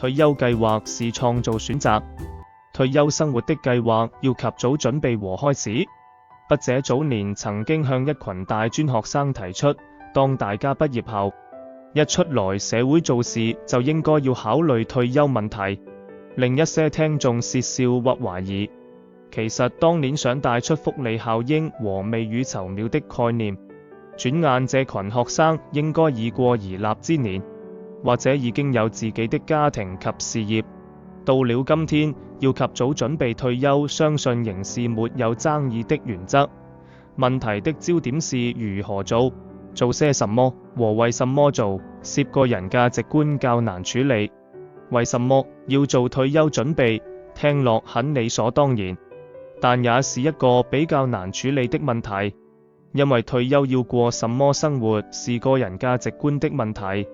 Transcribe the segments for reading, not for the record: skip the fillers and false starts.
退休計劃是創造選擇。退休生活的計劃要及早準備和開始。筆者早年曾經向一群大專學生提出，當大家畢業後一出來社會做事，就應該要考慮退休問題。另一些聽眾竊笑或懷疑，其實當年想帶出福利效應和未雨綢繆的概念，轉眼這群學生應該已過而立之年，或者已經有自己的家庭及事業。到了今天，要及早準備退休，相信仍是沒有爭議的原則。問題的焦點是如何做，做些什麼和為什麼做，涉個人價值觀較難處理。為什麼要做退休準備？聽落很理所當然，但也是一個比較難處理的問題，因為退休要過什麼生活是個人價值觀的問題。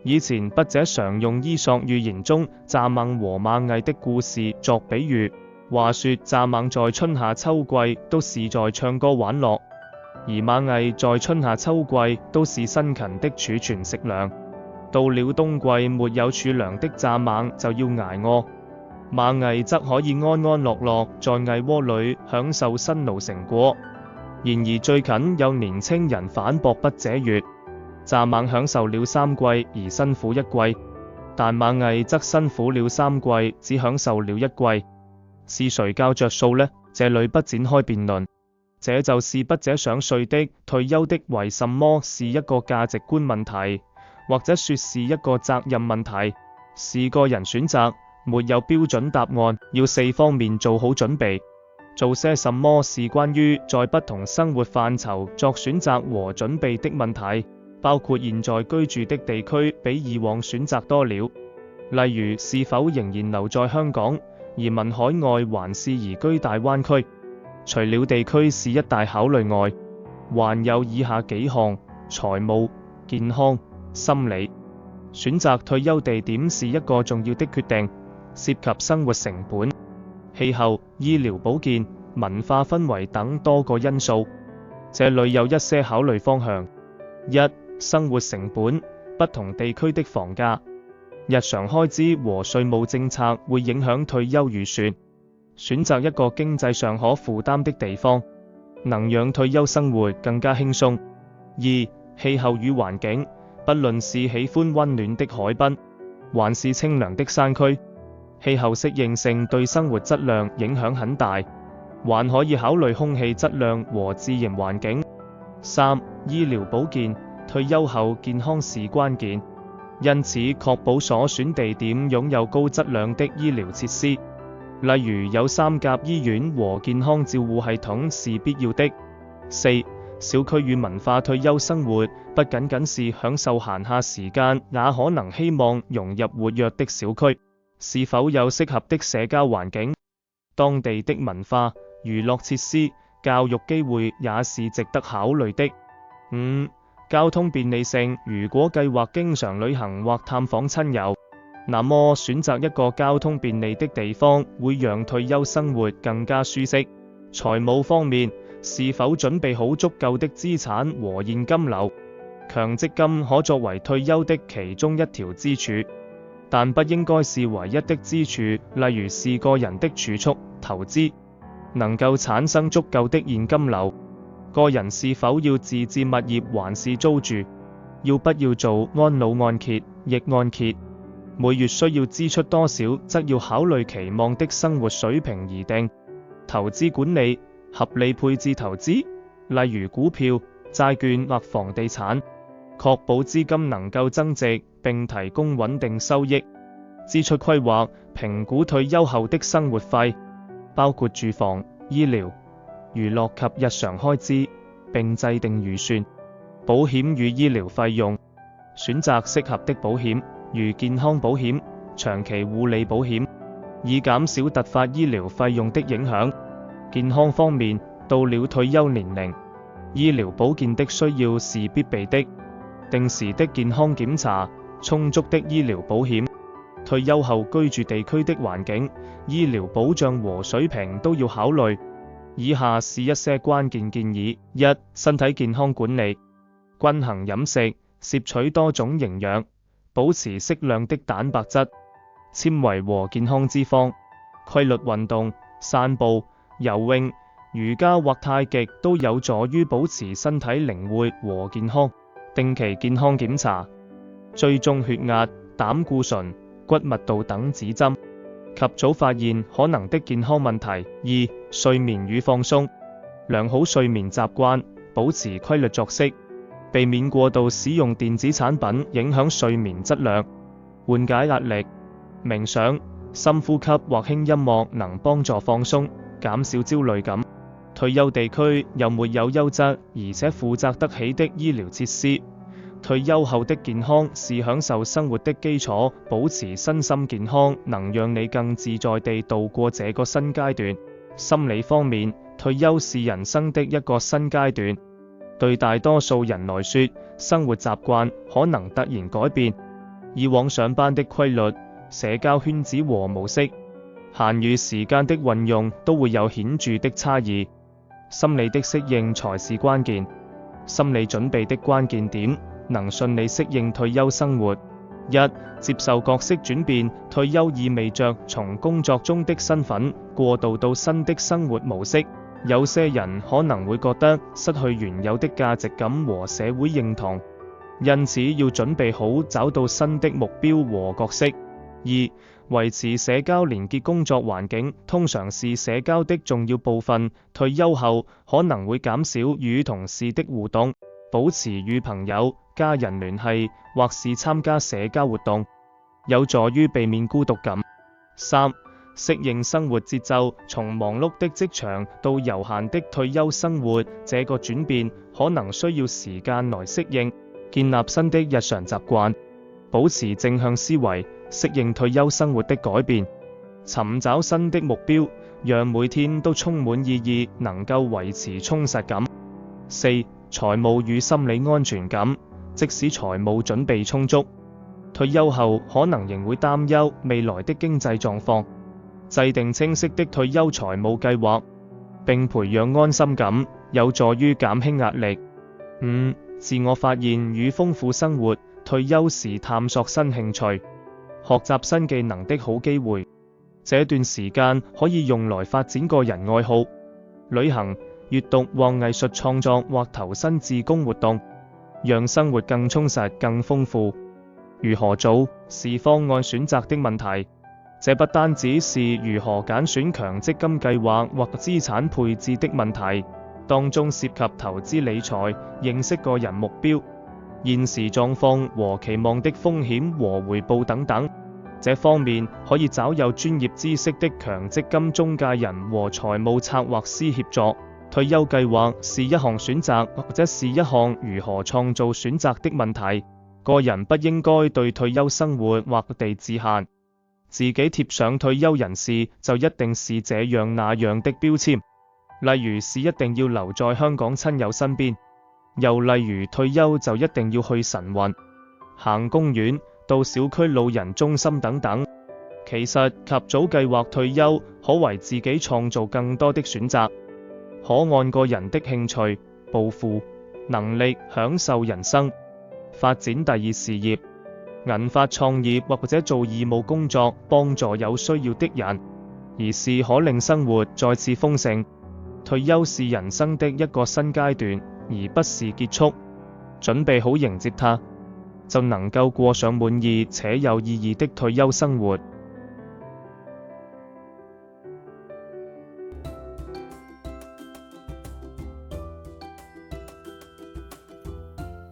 以前筆者常用伊索寓言中蚱蜢和螞蟻的故事作比喻，話說蚱蜢在春夏秋季都是在唱歌玩樂，而螞蟻在春夏秋季都是辛勤的儲存食糧。到了冬季，沒有儲糧的蚱蜢就要捱餓，螞蟻則可以安安樂樂在蟻窩裏享受辛勞成果。然而最近有年青人反駁筆者說，蚱蜢享受了3季而辛苦1季，但螞蟻則辛苦了3季，只享受了1季，是誰較着數呢？這裏不展開辯論，這就是筆者想說的。退休的為什麼是一個價值觀問題，或者說是一個責任問題，是個人選擇，沒有標準答案，要4方面做好準備。做些什麼是關於在不同生活範疇作選擇和準備的問題，包括現在居住的地區比以往選擇多了，例如是否仍然留在香港，移民海外，還是移居大灣區。除了地區是一大考慮外，還有以下幾項：財務、健康、心理。選擇退休地點是一個重要的決定，涉及生活成本、氣候、醫療保健、文化氛圍等多個因素。這裏有一些考慮方向：一、生活成本，不同地區的房價、日常開支和稅務政策會影響退休預算。選擇一個經濟上可負擔的地方，能讓退休生活更加輕鬆。二、氣候與環境，不論是喜歡溫暖的海濱，還是清涼的山區，氣候適應性對生活質量影響很大，還可以考慮空氣質量和自然環境。三、醫療保健，退休後健康是關鍵，因此確保所選地點擁有高質量的醫療設施，例如有3甲醫院和健康照護系統是必要的。四、小區與文化，退休生活不僅僅是享受閒暇時間，也可能希望融入活躍的小區，是否有適合的社交環境、當地的文化、娛樂設施、教育機會也是值得考慮的。五、交通便利性，如果計劃經常旅行或探訪親友，那麼選擇一個交通便利的地方會讓退休生活更加舒適。財務方面，是否準備好足夠的資產和現金流？強積金可作為退休的其中一條支柱，但不應該是唯一的支柱。例如是個人的儲蓄、投資，能夠產生足夠的現金流。個人是否要自置物業還是租住？要不要做安老按揭、逆按揭？每月需要支出多少，則要考慮期望的生活水平而定。投資管理，合理配置投資，例如股票、債券或房地產，確保資金能夠增值並提供穩定收益。支出規劃，評估退休後的生活費，包括住房、醫療、娛樂及日常開支，並制定預算。保險與醫療費用，選擇適合的保險，如健康保險、長期護理保險，以減少突發醫療費用的影響。健康方面，到了退休年齡，醫療保健的需要是必備的，定時的健康檢查，充足的醫療保險。退休後居住地區的環境、醫療保障和水平都要考慮。以下是一些關鍵建議：一、身體健康管理，均衡飲食，攝取多種營養，保持適量的蛋白質。纖維和健康脂肪。規律運動、散步、游泳、瑜伽或太極都有助於保持身體靈活和健康。定期健康檢查，追蹤血壓、膽固醇、骨密度等指針，及早發現可能的健康問題。2. 睡眠與放鬆，良好睡眠習慣，保持規律作息，避免過度使用電子產品影響睡眠質量。緩解壓力，冥想、深呼吸或輕音樂能幫助放鬆，減少焦慮感。退休地區有沒有優質而且負責得起的醫療設施？退休後的健康是享受生活的基礎，保持身心健康能讓你更自在地度過這個新階段。心理方面，退休是人生的一個新階段。對大多數人來說，生活習慣可能突然改變，以往上班的規律、社交圈子和模式、閒餘時間的運用都會有顯著的差異。心理的適應才是關鍵，心理準備的關鍵點，能順利適應退休生活。1. 接受角色轉變，退休意味着從工作中的身份過渡到新的生活模式。有些人可能會覺得失去原有的價值感和社會認同，因此要準備好找到新的目標和角色。2. 維持社交連結，工作環境通常是社交的重要部分。退休後可能會減少與同事的互動，保持與朋友、家人聯繫，或是參加社交活動，有助於避免孤獨感。3. 適應生活節奏，從忙碌的職場到悠閒的退休生活，這個轉變可能需要時間來適應，建立新的日常習慣，保持正向思維，適應退休生活的改變，尋找新的目標，讓每天都充滿意義，能夠維持充實感。4. 財務與心理安全感，即使財務準備充足，退休後可能仍會擔憂未來的經濟狀況。制定清晰的退休財務計劃，並培養安心感，有助於減輕壓力。5. 自我發現與豐富生活，退休時探索新興趣、學習新技能的好機會。這段時間可以用來發展個人愛好、旅行、閱讀或藝術創作，或投身志工活動，讓生活更充實、更豐富。如何做，是方案選擇的問題。這不單止是如何揀選強積金計劃或資產配置的問題，當中涉及投資理財、認識個人目標、現時狀況和期望的風險和回報等等。這方面可以找有專業知識的強積金中介人和財務策劃師協助。退休計劃是一項選擇，或者是一項如何創造選擇的問題。個人不應該對退休生活劃地自限，自己貼上退休人士就一定是這樣那樣的標籤，例如是一定要留在香港親友身邊，又例如退休就一定要去晨運、行公園、到小區老人中心等等。其實及早計劃退休，可為自己創造更多的選擇，可按個人的興趣、抱負、能力享受人生，發展第二事業，銀髮創業，或者做義務工作幫助有需要的人，而是可令生活再次豐盛。退休是人生的一個新階段，而不是結束。準備好迎接它，就能夠過上滿意且有意義的退休生活。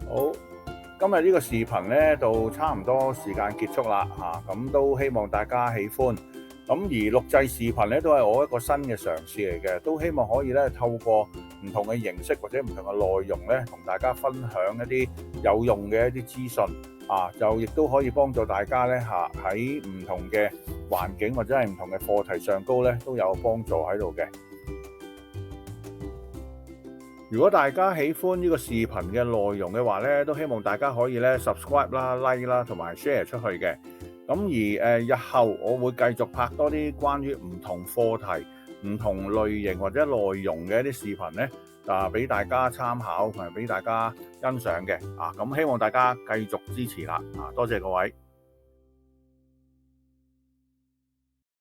好，今日呢個視頻呢，到差唔多時間結束啦嚇，咁都希望大家喜歡。咁而錄製視頻呢，都係我一個新嘅嘗試嚟嘅，都希望可以呢，透過唔同嘅形式或者唔同嘅內容呢，同大家分享一啲有用嘅一啲資訊啊，就亦都可以幫助大家呢嚇喺唔同嘅環境或者係唔同嘅課題上高呢，都有幫助喺度嘅。如果大家喜歡呢個視頻嘅內容嘅話呢，都希望大家可以呢 subscribe 啦、like 啦，同埋 share 出去嘅。咁而日後我會繼續拍多啲關於唔同課題、唔同類型或者內容嘅一啲視頻呢，俾大家參考同埋俾大家欣賞嘅。咁希望大家繼續支持啦。多謝各位。